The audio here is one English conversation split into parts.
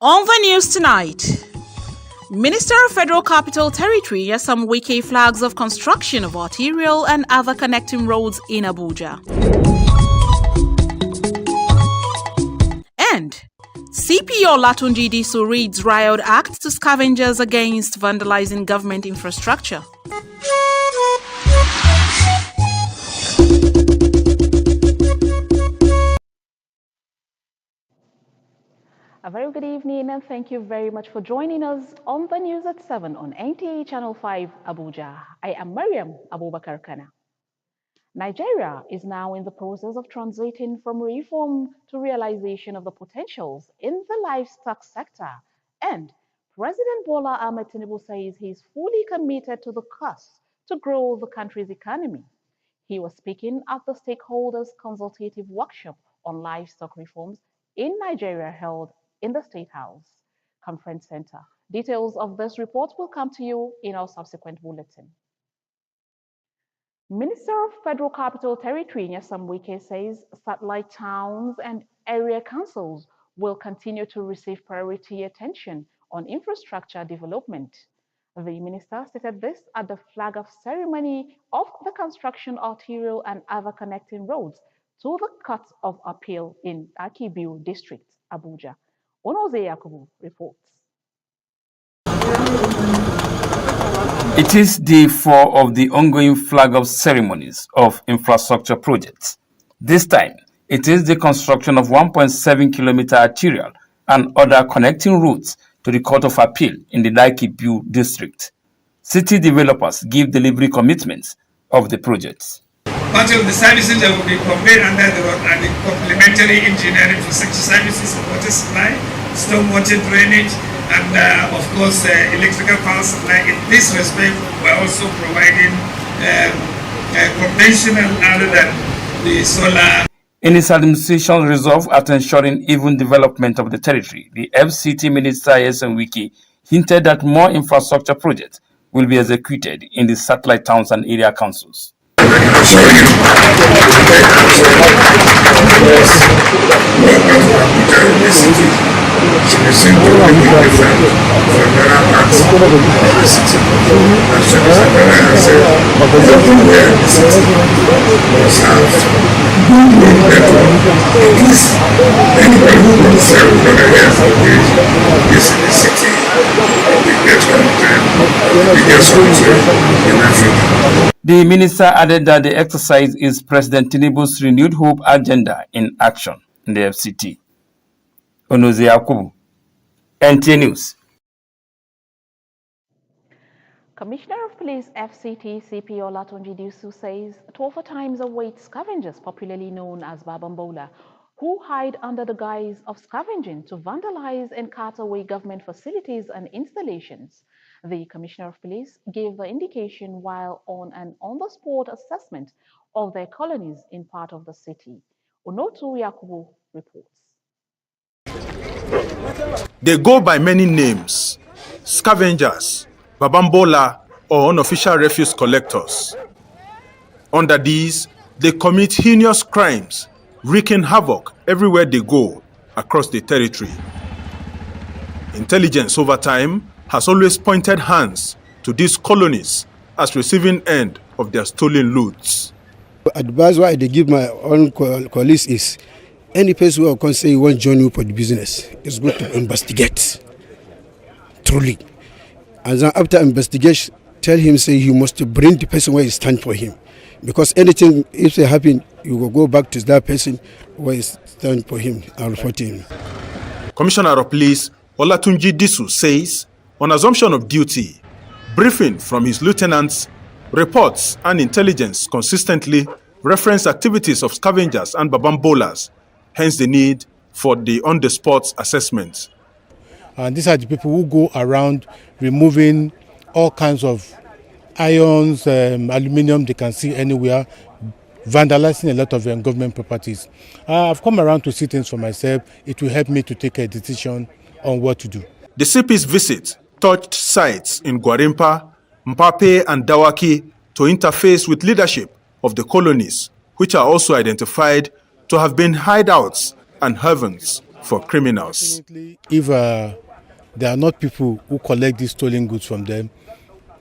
On the news tonight, Minister of Federal Capital Territory Nyesom Wike flags of construction of arterial and other connecting roads in Abuja. And CP Olatunji Disu reads riot act to scavengers against vandalizing government infrastructure. A very good evening and thank you very much for joining us on the news at 7 on NTA Channel 5 Abuja. I am Mariam Abubakar Kana. Nigeria is now in the process of transiting from reform to realization of the potentials in the livestock sector, and President Bola Ahmed Tinubu says he is fully committed to the cause to grow the country's economy. He was speaking at the stakeholders consultative workshop on livestock reforms in Nigeria held in the State House Conference Center. Details of this report will come to you in our subsequent bulletin. Minister of Federal Capital Territory Nyesom Wike says satellite towns and area councils will continue to receive priority attention on infrastructure development. The minister stated this at the flag-off ceremony of the construction arterial and other connecting roads to the Court of Appeal in Akibiu District, Abuja. Onoze Yakubu reports. It is day 4 of the ongoing flag-off ceremonies of infrastructure projects. This time, it is the construction of 1.7-kilometer arterial and other connecting routes to the Court of Appeal in the Akibiu District. City developers give delivery commitments of the projects. Part of the services that will be conveyed under the road are the complementary engineering infrastructure services, water supply, stormwater drainage, and of course electrical power supply. In this respect, we're also providing conventional other than the solar. In its administration resolve at ensuring even development of the territory, the FCT Minister Nyesom Wike hinted that more infrastructure projects will be executed in the satellite towns and area councils. The minister added that the exercise is President Tinubu's renewed hope agenda in action in the FCT. Onoze Yakubu, NTA News. Commissioner of Police FCT CP Olatunji Disu says 12 times await scavengers, popularly known as Babambola, who hide under the guise of scavenging to vandalize and cart away government facilities and installations. The Commissioner of Police gave the indication while on an on-the-spot assessment of their colonies in part of the city. Onotu Yakubu reports. They go by many names: scavengers, Babambola, or unofficial refuse collectors. Under these, they commit heinous crimes, wreaking havoc everywhere they go across the territory. Intelligence over time has always pointed hands to these colonies as receiving end of their stolen loots. Advice why they give my own colleagues is any person who can say you want to join you for the business is good to investigate truly. And then after investigation, tell him say you must bring the person where he stand for him. Because anything, if it happen, you will go back to that person where he stand for him and report him. Commissioner of Police Olatunji Disu says, on assumption of duty, briefing from his lieutenants, reports and intelligence consistently reference activities of scavengers and babambolas, hence the need for the on-the-spot assessment. And these are the people who go around removing all kinds of irons, aluminium they can see anywhere, vandalizing a lot of government properties. I've come around to see things for myself. It will help me to take a decision on what to do. The CP's visit touched sites in Gwarimpa, Mpape and Dawaki to interface with leadership of the colonies, which are also identified to have been hideouts and havens for criminals. If there are not people who collect these stolen goods from them,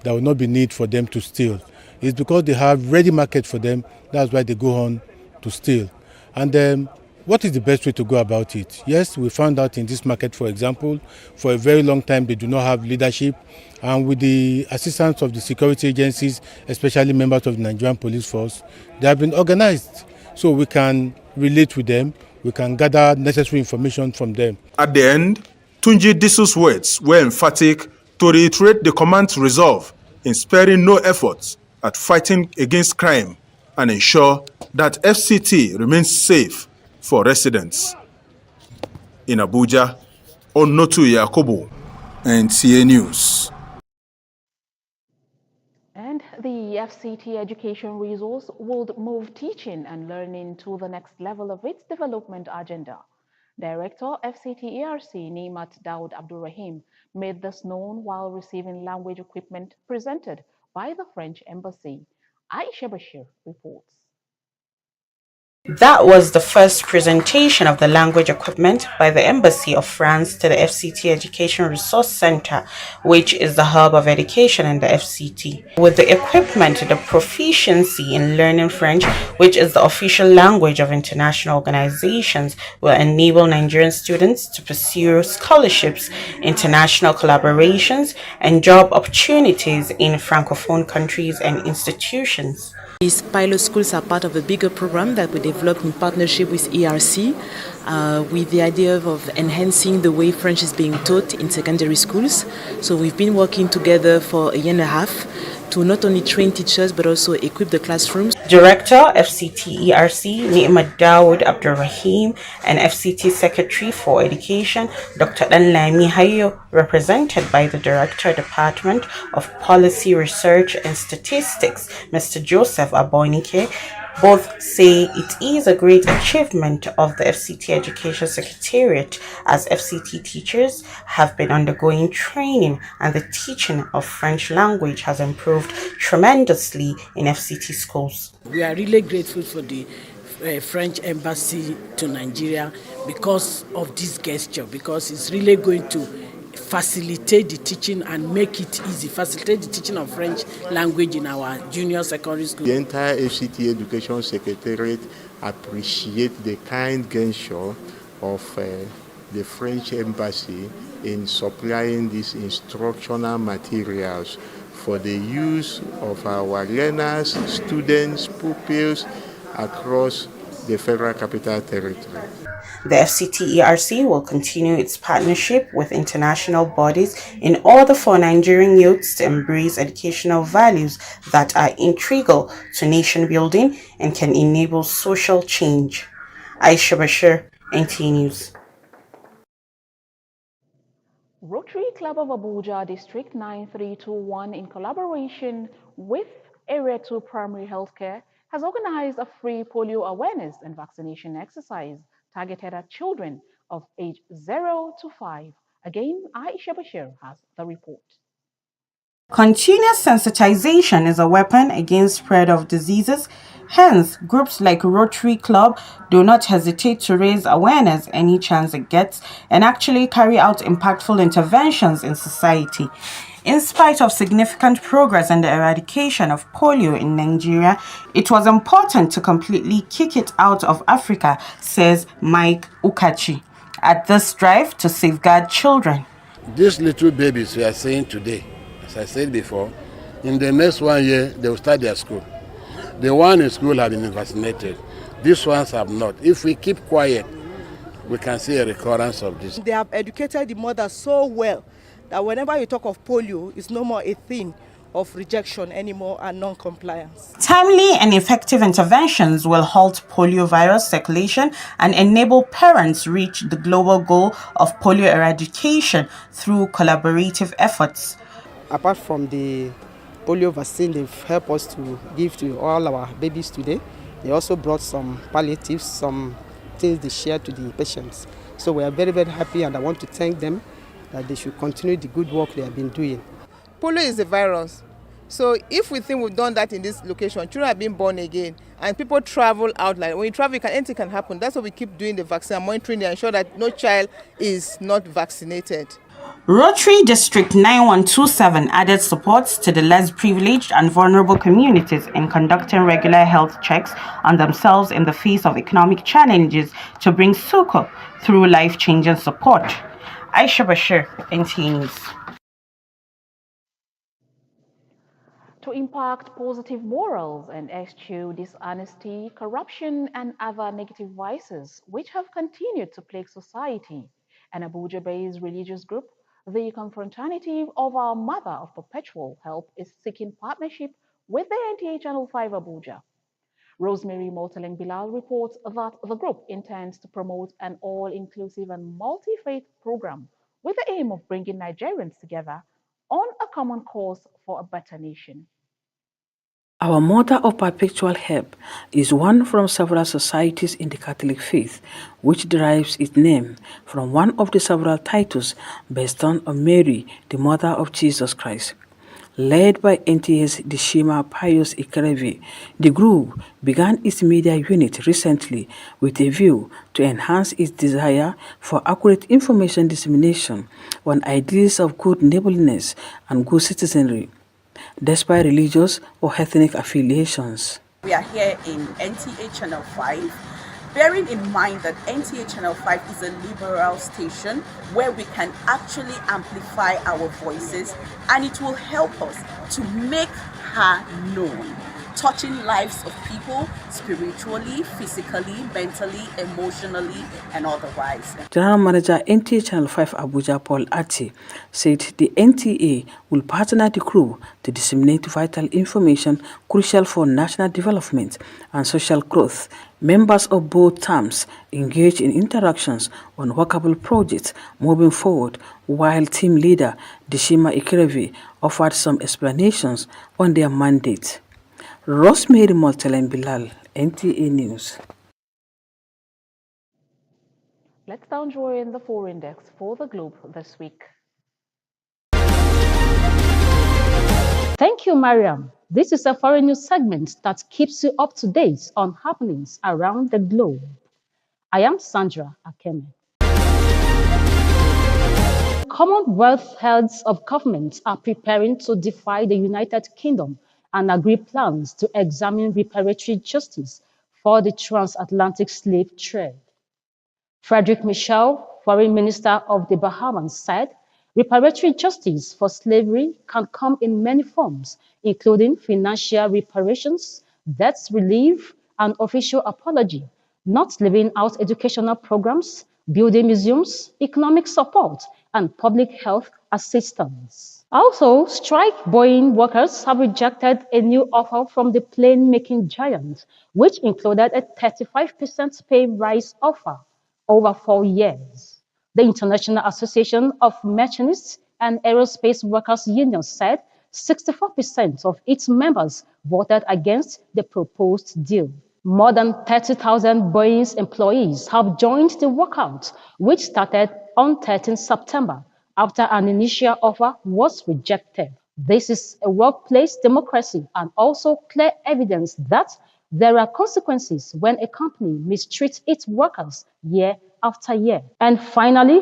there will not be need for them to steal. It's because they have ready market for them. That's why they go on to steal. And what is the best way to go about it? Yes, we found out in this market, for example, for a very long time they do not have leadership. And with the assistance of the security agencies, especially members of the Nigerian police force, they have been organized. So we can relate with them, we can gather necessary information from them. At the end, Tunji Disu's words were emphatic to reiterate the command's resolve in sparing no efforts at fighting against crime and ensure that FCT remains safe for residents. In Abuja, Onotu Yakubu, NTA News. And the FCT Education Resource would move teaching and learning to the next level of its development agenda. Director FCT ERC Nimat Daud Abdurrahim made this known while receiving language equipment presented by the French Embassy. Aisha Bashir reports. That was the first presentation of the language equipment by the Embassy of France to the FCT Education Resource Center, which is the hub of education in the FCT. With the equipment, the proficiency in learning French, which is the official language of international organizations, will enable Nigerian students to pursue scholarships, international collaborations, and job opportunities in Francophone countries and institutions. These pilot schools are part of a bigger program that we developed in partnership with ERC with the idea of enhancing the way French is being taught in secondary schools. So we've been working together for a year and a half to not only train teachers but also equip the classrooms. Director, FCT ERC, Ni'mat Dawood Abdurrahim, and FCT Secretary for Education, Dr. Danlami Hayo, represented by the Director, Department of Policy Research and Statistics, Mr. Joseph Abonike, both say it is a great achievement of the FCT Education Secretariat as FCT teachers have been undergoing training and the teaching of French language has improved tremendously in FCT schools. We are really grateful for the French Embassy to Nigeria because of this gesture, because it's really going to facilitate the teaching and make it easy, facilitate the teaching of French language in our junior secondary school. The entire FCT Education Secretariat appreciate the kind gesture of the French Embassy in supplying these instructional materials for the use of our learners, students, pupils across the Federal Capital Territory. The FCT ERC will continue its partnership with international bodies in order for Nigerian youths to embrace educational values that are integral to nation building and can enable social change. Aisha Bashir, NTA News. Rotary Club of Abuja District 9321 in collaboration with Area 2 Primary Healthcare has organized a free polio awareness and vaccination exercise targeted at children of age 0 to 5. Again, Aisha Bashir has the report. Continuous sensitization is a weapon against spread of diseases. Hence, groups like Rotary Club do not hesitate to raise awareness any chance it gets and actually carry out impactful interventions in society. In spite of significant progress in the eradication of polio in Nigeria, it was important to completely kick it out of Africa, says Mike Ukachi, at this drive to safeguard children. These little babies we are seeing today, as I said before, in the next 1 year, they will start their school. The one in school have been vaccinated. These ones have not. If we keep quiet, we can see a recurrence of this. They have educated the mother so well that whenever you talk of polio, it's no more a thing of rejection anymore and non-compliance. Timely and effective interventions will halt poliovirus circulation and enable parents reach the global goal of polio eradication through collaborative efforts. Apart from the polio vaccine they've helped us to give to all our babies today, they also brought some palliatives, some things they share to the patients. So we are very, very happy, and I want to thank them that they should continue the good work they have been doing. Polio is a virus. So if we think we've done that in this location, children are being born again, and people travel out. Like when you travel, anything can happen. That's why we keep doing the vaccine and monitoring to ensure that no child is not vaccinated. Rotary District 9127 added support to the less privileged and vulnerable communities in conducting regular health checks on themselves in the face of economic challenges to bring succor through life-changing support. Aisha Bashir, NTA News. To impact positive morals and eschew dishonesty, corruption, and other negative vices which have continued to plague society. An Abuja-based religious group, the Confraternity of Our Mother of Perpetual Help, is seeking partnership with the NTA Channel 5 Abuja. Rosemary Moteleng Bilal reports that the group intends to promote an all-inclusive and multi-faith program with the aim of bringing Nigerians together on a common cause for a better nation. Our Mother of Perpetual Help is one from several societies in the Catholic faith, which derives its name from one of the several titles bestowed on Mary, the Mother of Jesus Christ. Led by NTA's Dishima Pius Ikerevi, the group began its media unit recently with a view to enhance its desire for accurate information dissemination on ideals of good neighborliness and good citizenry, despite religious or ethnic affiliations. We are here in NTA Channel 5, bearing in mind that NTA Channel 5 is a liberal station where we can actually amplify our voices, and it will help us to make her known, touching lives of people spiritually, physically, mentally, emotionally, and otherwise. General Manager NTA Channel 5 Abuja Paul Ati said the NTA will partner the crew to disseminate vital information crucial for national development and social growth. Members of both terms engage in interactions on workable projects moving forward, while team leader Dishima Ikerevi offered some explanations on their mandate. Rosemary Moteleng Bilal, NTA News. Let's now join the 4 Index for the Globe this week. Thank you, Mariam. This is a foreign news segment that keeps you up to date on happenings around the globe. I am Sandra Akeme. Commonwealth heads of governments are preparing to defy the United Kingdom and agree plans to examine reparatory justice for the transatlantic slave trade. Frederick Michel, Foreign Minister of the Bahamas, said reparatory justice for slavery can come in many forms, including financial reparations, debt relief, and official apology, not leaving out educational programs, building museums, economic support, and public health assistance. Also, strike Boeing workers have rejected a new offer from the plane-making giant, which included a 35% pay rise offer over 4 years. The International Association of Machinists and Aerospace Workers Union said 64% of its members voted against the proposed deal. More than 30,000 Boeing's employees have joined the walkout, which started on 13 September after an initial offer was rejected. This is a workplace democracy and also clear evidence that there are consequences when a company mistreats its workers year after year. And finally,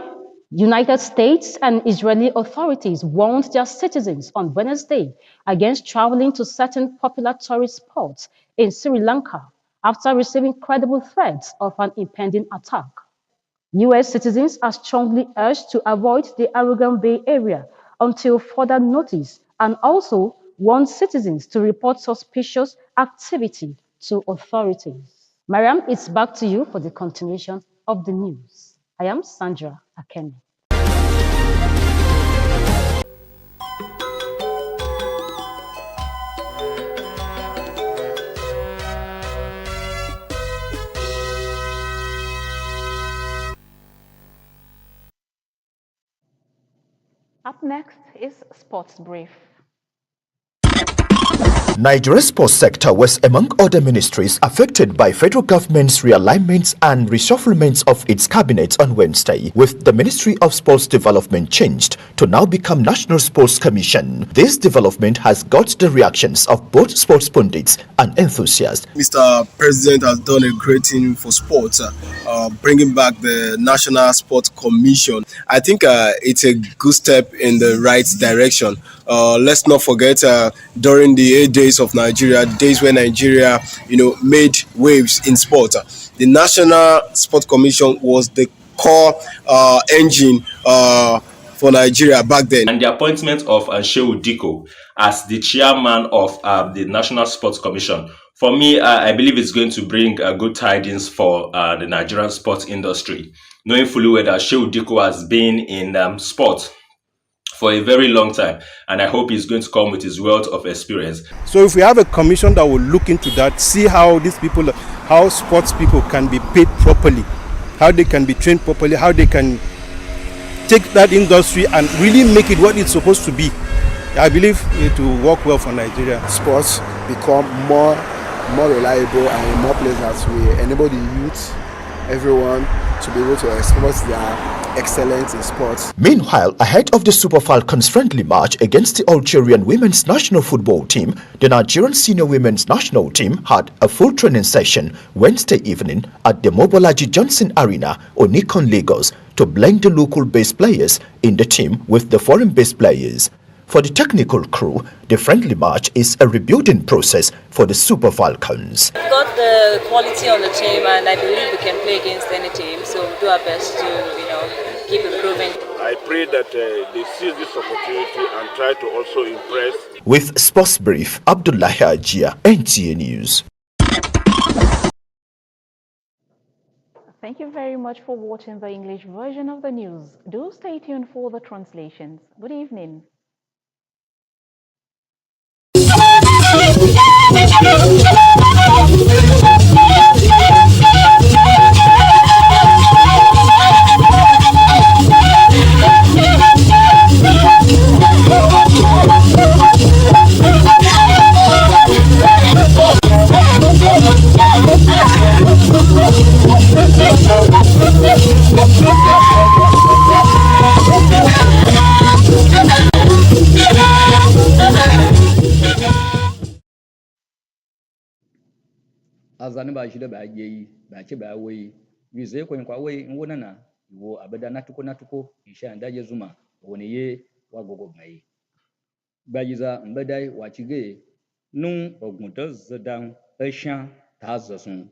United States and Israeli authorities warned their citizens on Wednesday against traveling to certain popular tourist spots in Sri Lanka after receiving credible threats of an impending attack. U.S. citizens are strongly urged to avoid the Aragon Bay area until further notice, and also warned citizens to report suspicious activity to authorities. Mariam, it's back to you for the continuation of the news. I am Sandra Akemi. Up next is Sports Brief. Nigeria's sports sector was among other ministries affected by federal government's realignments and reshufflements of its cabinet on Wednesday, with the Ministry of Sports Development changed to now become National Sports Commission. This development has got the reactions of both sports pundits and enthusiasts. Mr. President has done a great thing for sports, bringing back the National Sports Commission. I think it's a good step in the right direction. Let's not forget during the 8 days of Nigeria, days when Nigeria, made waves in sport. The National Sport Commission was the core engine for Nigeria back then. And the appointment of Shehu Diko as the chairman of the National Sports Commission, for me, I believe it's going to bring good tidings for the Nigerian sports industry, knowing fully well that Shehu Diko has been in sport for a very long time, and I hope he's going to come with his wealth of experience. So if we have a commission that will look into that, see how these people, how sports people can be paid properly, how they can be trained properly, how they can take that industry and really make it what it's supposed to be, I believe it will work well for Nigeria. Sports become more reliable and in more places we enable the youth, everyone, to be able to express their excellence in sports. Meanwhile, ahead of the Super Falcons friendly match against the Algerian women's national football team, the Nigerian senior women's national team had a full training session Wednesday evening at the Mobolaji Johnson Arena, Onikon, Lagos, to blend the local-based players in the team with the foreign-based players. For the technical crew, the friendly match is a rebuilding process for the Super Falcons. We've got the quality on the team, and I believe we can play against any team, so we'll do our best to, keep improving. I pray that they seize this opportunity and try to also impress. With Sports Brief, Abdullahi Ajia, NTA News. Thank you very much for watching the English version of the news. Do stay tuned for the translations. Good evening. azani ba shida ba yeyi ba ce ba wai yuze ko kwa wai ngona na wo abada natuko isha ndaje zuma woni ye wa gogo mai bajiza mbadai wa cige nun ogunta zadan ashan ta zasun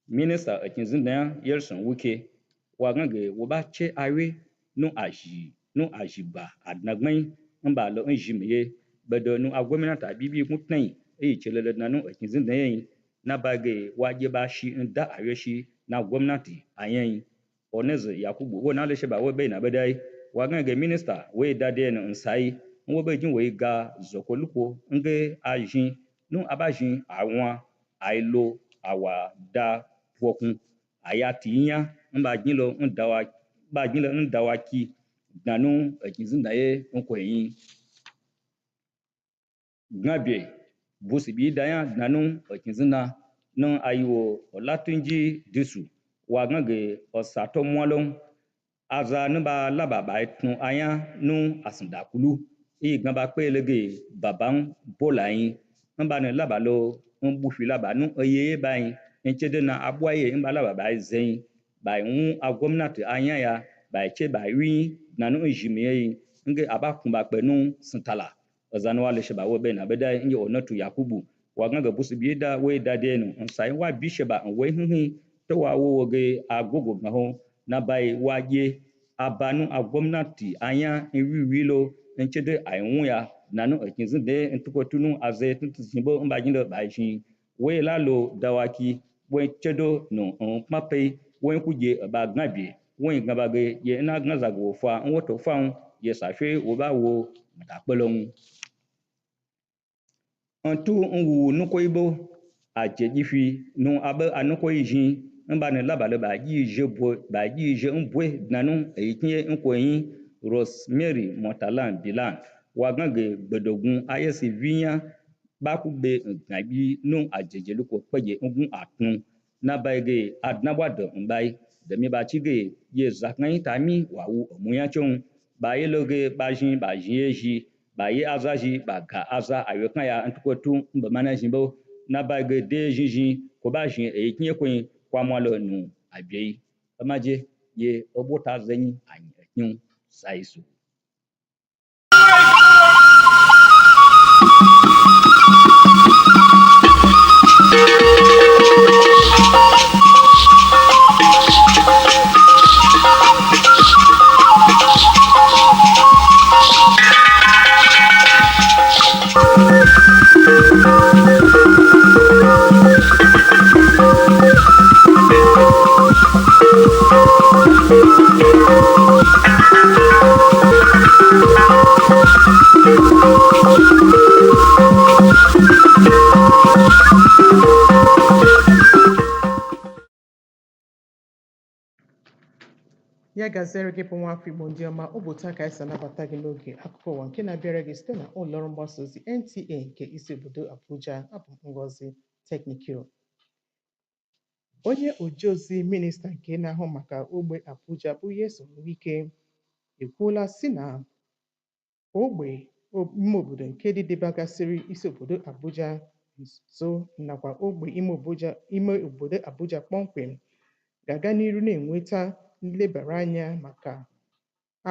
minista akin zindan yerson wuke wa gange wo ba ce awe nu aji ba adnagmai mba lo njimiye bado nu agwamnati bibi mutnai chelele na nu akin zindan yin na bage waje ba shi da awe shi na gwamnati ayan oneze yakubu wo na le sheba wo be na bedai wa gange minista we dade na nsai wo be jin we ga zokoluko nge ajin nu abajin àwọn ailo awa da fokun ayatiyan mba jin lo ndawa ba jin lo ndawa ki nanu akin zindaye nko yin gnabe busibi daya nanu akin zinna non ayiwo olatunji disu wa gange osato mwalon aza nuba laba ba tun aya nu asindakulu igbamba pelege baban bolayin nba ne laba lo nbufi laba nu oyeye bayin nchede na abwaye nba laba ba zein ba hu agomnati anya ya ba che ba wi na nu jimiye nge abakumba penu sintala ozanwa le sheba wo be na beda nge onotu yakubu wa gange busibi da we da denu nsai wa bisheba we hihi to wa wo ge agogo gaho na bai waje abanu agomnati anya nwiwi lo nchede ainwu ya nanu akinzin de ntukotunu aze tuntusimbo mbajindo baishin we lalo dawaki we chedo no pape we kuje ba gnabi we gbabage ye na gnazago fa nwoto fa ye safe wo ba wo matapelon antu nwu nukoibo ajejifi nu abe anukoijin nba ne labale ba yi je mbwe nanu eyikinye nkoyin Rosemary Montalan Bilan wa gange gbedogun ayesi vinya bakugbe ngabi nu ajejelu ko peje ngun atun na baige adnabwado mbai demi bachige ye zaknai tami wawu omuya chon baye loge bajin eji baye azaji baga aza ayokan ya ntukotu mbamana jimbo na baige de jinjin ko bajin ekinye kwin kwamwalo nu abiei amaje ye obota zenyi anyi ekyun saisu. Ya gaziere gị bụ nwafọ Igbo ndị ọma, ọ bụ taa ka anyị si anabata gị n'oge akụkọ ụwa nke na-abịara gị site na ụlọọrụ mgbasa ozi NTA nke isi obodo Abuja. Abụ m Ngozi Teknikil. Onye ojeozi minista nke na-ahụ maka ogbe Abuja bụ Nyesom Wike ekwuola sị na ogbe ime obodo nke dịdebagasịrị isi obodo Abuja nso nakwa ogbe ime obodo Abuja kpọmkwem ga-aga n'iru na-enweta nlebara anya maka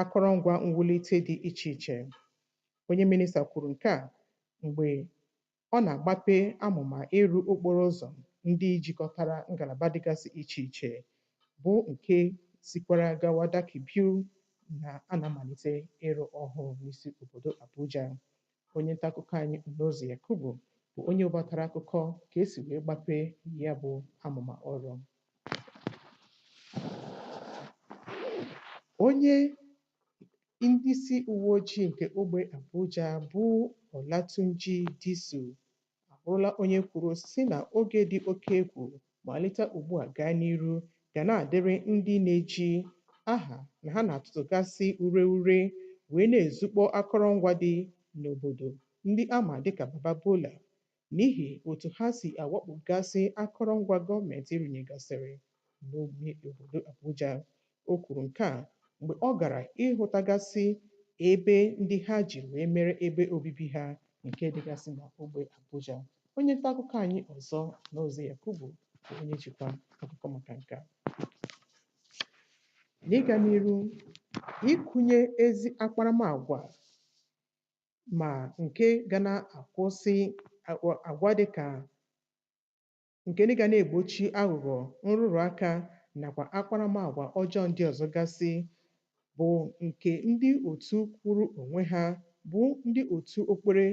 akụrụngwa mwulite dị iche iche. Onye minista kwuru nke a mgbe ọ na-agbape amụma ịrụ okporo ụzọ ndị jikọtara ngalaba dịgasị iche iche bụ nke sikwara gawa Dakibiu na a na-amalite ịrụ ọhụụ n'isi obodo Abuja. Onye nta akụkọ anyị Unozi Yakubu bụ onye webatara akụkọ ka esi wee gbape ya bụ amụma ọrụ. Onye ndị isi uwe ojii nke ogbe Abuja bụ Olatunji Disu abụrụla onye kwuru sị na oge dị oke egwu malite ugbu a gaa n'iru ga na-adịrị ndị na-eji aha na ha na-atụtụgasị ure wee na-ezukpọ akụrụngwa dị n'obodo ndị ama dịka Baba Bola n'ihi otu ha si awakpogasị akụrụngwa gọọmenti rụnyegasịrị n'ogbe obodo Abuja. O kwuru nke a mgbe ọ gara ịhụtagasị ebe ndị ha ji wee mere ebe obibi ha nke dịgasị n'ogbe Abuja. Onye nta akụkọ anyị ọzọ n'ozi Yakubu bụ onye jikwa akụkọ maka nke a. N'ịga n'iru ịkụnye ezi akparamagwa ma nke ga na-akwụsị agwa dịka nke ndị ga na-egbochi aghụghọ, nrụrụ aka nakwa akparamagwa ọjọọ ndị ọzọ gasị bụ nke ndị otu kwuru onwe ha bụ ndị otu okpukpere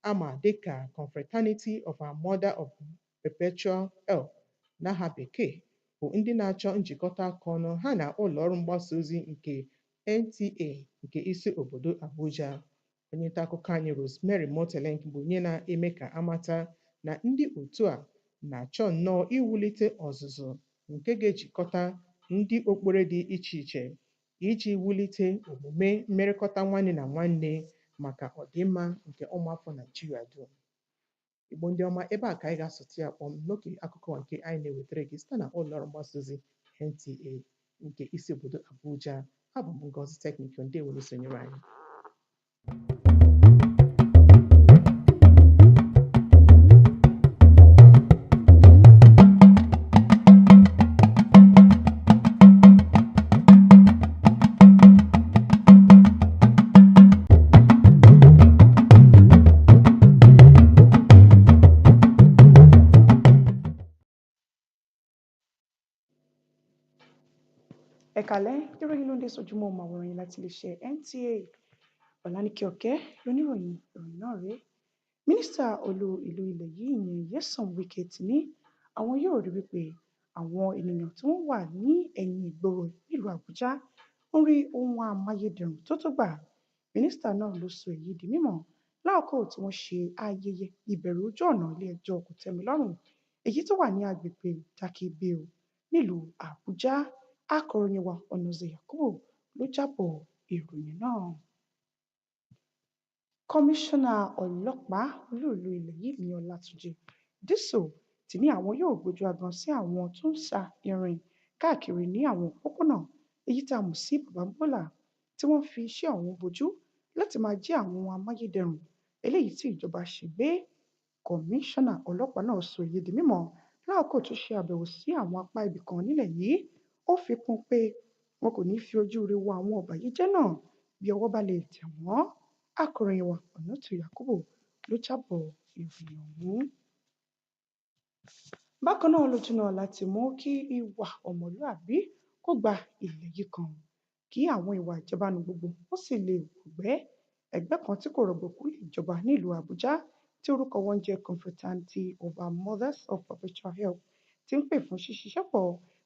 ama dịka Confraternity of Our Mother of Perpetual Help n'aha bekee bụ ndị na-achọ njikọta aka ọnụ ha na ụlọọrụ mgbasa ozi nke NTA nke isi obodo Abuja. Onye nta akụkọ anyị Rosemary Motelenk bụ onye na-eme ka amata na ndị otu a na-achọ nnọọ iwulite ọzụzụ nke ga-ejikọta ndị okpukpere dị iche iche iji wulite omume mmerịkọta nwanne na nwanne maka ọdịmma nke ụmụafọ Naijiria dum. Igbo ndị ọma, ebe a ka anyị ga-asụtụ ya kpọm n'oge akụkọ nke anyị na-ewetara gị site na ụlọọrụ mgbasa ozi NTA nke isi obodo Abuja. Abụ m Ngozi Teknikal. Ndewo na isonyere anyị. Ẹ káalẹ́, ìròyìn ló ń dé sójúmọ́ ọmọ àwòrán yìí láti iléeṣẹ́ NTA. Ọ̀làníkẹ́ Ọ̀kẹ́ lóníròyìn ìròyìn náà rèé. Mínísítà olú ìlú ilẹ̀ yìí ìyẹn Nyesom Wike ti ní àwọn yóò rí wípé àwọn ènìyàn tí wọ́n wà ní ẹ̀yìn ìgboro nílùú Àbújá ń rí ohun amáyédẹrùn tó tó gbà. Mínísítà náà ló sọ èyí di mímọ̀ láòkó tí wọ́n ṣe ayẹyẹ ìbẹ̀rù ojú ọ̀nà ilé ẹjọ́ kòtẹ́milọ́rùn èyí tó wà ní agbègbè Dakibiu nílùú Àbújá. Akọ̀ròyìn wa Onoze Yakubu ló jábọ̀ ìròyìn náà. Kọmíṣánná ọlọ́pàá olú-ìlú ilẹ̀ yìí ní Ọlátúnjí Dìísù ti ní àwọn yóò gbójú agan sí àwọn tó ń sa irin káàkiri ní àwọn òpópónà èyí tá a mọ̀ sí bàbáńbólà tí wọ́n fi iṣẹ́ ọ̀hún bojú láti máa jí àwọn ohun amáyédẹrùn eléyìí tí ìjọba ṣe gbé. Kọmíṣánná ọlọ́pàá náà sọ èyí di mímọ̀ lákòókò tó ṣe àbẹ̀wò sí àwọn apá ibì kan nílẹ̀ yìí. Ó fi kún un pé wọn kò ní fi ojú re wo àwọn ọ̀bàyéjẹ́ náà bí ọwọ́ bá lè tẹ̀ wọ́n. Akọ̀ròyìn wa Ọ̀nàtò Yakubu ló jábọ̀ ìròyìn ọ̀hún. Bákan náà lójúnà láti mú kí ìwà ọmọlúàbí kó gba ilẹ̀ yìí kan, kí àwọn ìwà ìjẹbánu gbogbo ó sì lè wọ̀gbẹ́. Ẹgbẹ́ kan tí kò rọ̀gbọ̀kú lè jọba nílùú Abuja tí orúkọ wọn jẹ́ Confraternity of our Mothers of Perpetual Help ti ń pè fún ṣíṣiṣẹ́ pọ̀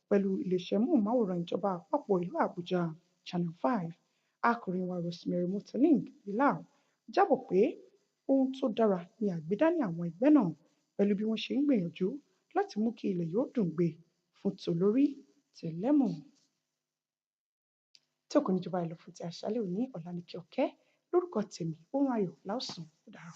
pẹ̀lú iléeṣẹ́ móhùnmáwòrán ìjọba àpapọ̀ ìlú Abuja Channel 5. Akọ̀ròyìn wa Rosemary Motaling Bilal jábọ̀ pé ohun tó dára ni àgbédání àwọn ẹgbẹ́ náà pẹ̀lú bí wọ́n ṣe ń gbìyànjú láti mú kí ilẹ̀ yóò dùn gbé fún tolórí tẹlẹ́mù. Tí òkú níjọba ìlú fún ti àṣálẹ́ òní Ọláníkẹ́ Ọ̀kẹ́ lórúkọ tèmi, ohun ayọ̀ láòsùn ó dára.